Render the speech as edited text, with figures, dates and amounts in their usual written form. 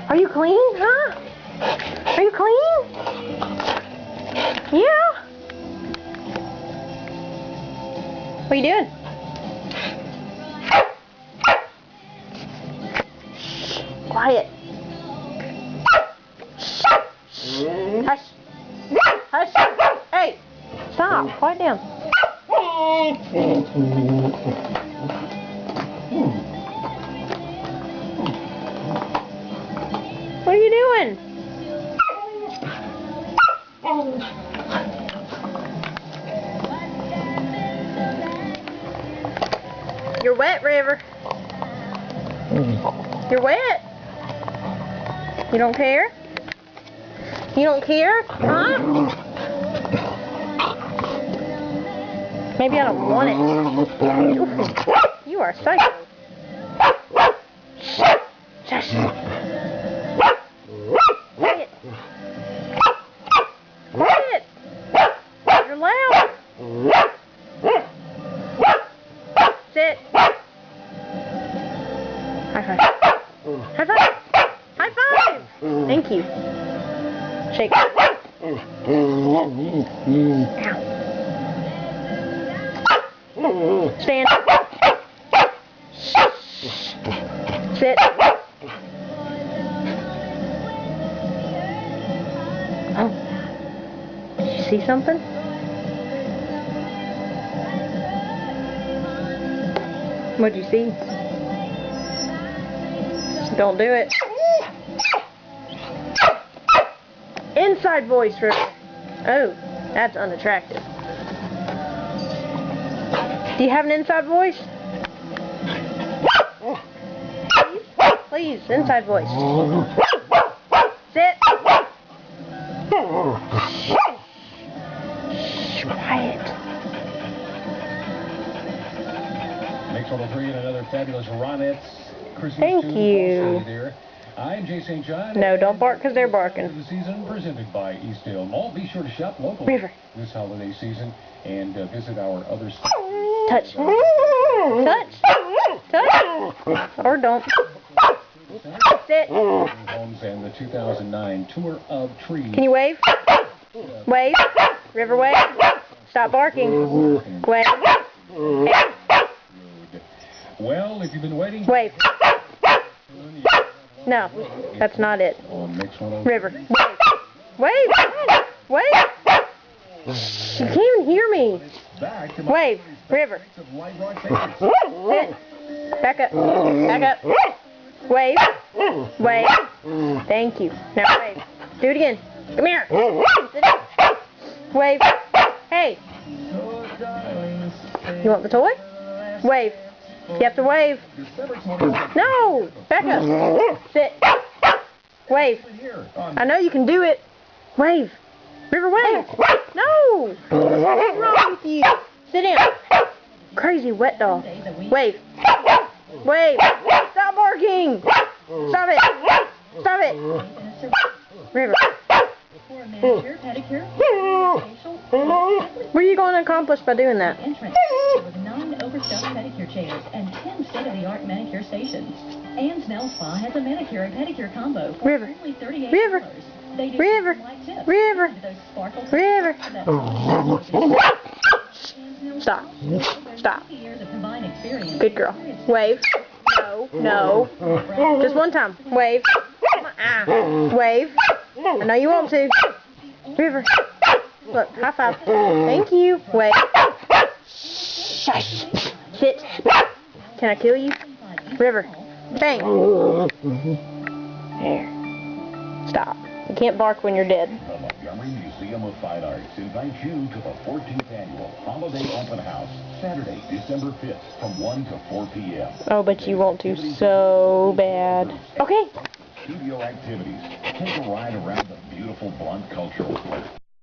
Are you clean, huh? Are you clean? Yeah? What are you doing? Quiet. Hush. Hush. Hey, stop. Quiet down. What are you doing? You're wet, River. You're wet. You don't care? You don't care? Huh? Maybe I don't want it. You are psycho. Shush. Quiet. Quiet. You're loud. Sit. High five. High five. High five. Thank you. Shake. Ow. Stand. Sit. Oh. Did you see something? What'd you see? Don't do it. Inside voice, River. Oh, that's unattractive. Do you have an inside voice? Please, inside voice. Sit. Quiet. Mix level 3 and another fabulous Ronettes Christmas Thank tune. you. There. I'm Jay St. John. No, don't bark because they're barking. The season presented by Eastdale Mall. Be sure to shop locally River. this holiday season and visit our other stores. Touch. Touch. Touch. Or don't. Sit. Homes and the 2009 Tour of Trees. Can you wave? Wave. River, wave. Stop barking. Wave. Well, if you've been waiting. Wave. No, that's not it. River. Wave. Wave. Wave. You can't even hear me. Wave. River. Sit. Back up. Back up. Wave. Wave. Thank you. Now wave. Do it again. Come here. Sit down. Wave. Hey. You want the toy? Wave. You have to wave. No! Back up. Sit. Wave. I know you can do it. Wave. River, wave. No! What's wrong with you? Sit down. Crazy wet dog. Wave. Wave. Stop barking. Stop it. Stop it. River. What are you going to accomplish by doing that? Overstuffed pedicure chairs and 10 state-of-the-art manicure stations. Ann's Nail Spa has a manicure and pedicure combo for River. only $38. River. River. River. River. Stop. Stop. Good girl. Wave. No. No. Just one time. Wave. Wave. I know you want to. River. Look. High five. Thank you. Wave. Shush. Sit. Can I kill you? River. Bang. There. Stop. You can't bark when you're dead. The Montgomery Museum of Fine Arts invites you to the 14th Annual Holiday Open House, Saturday, December 5th, from 1 to 4 p.m. Oh, but you want to so bad. Okay. Studio activities. Take a ride around the beautiful Blount Cultural Center.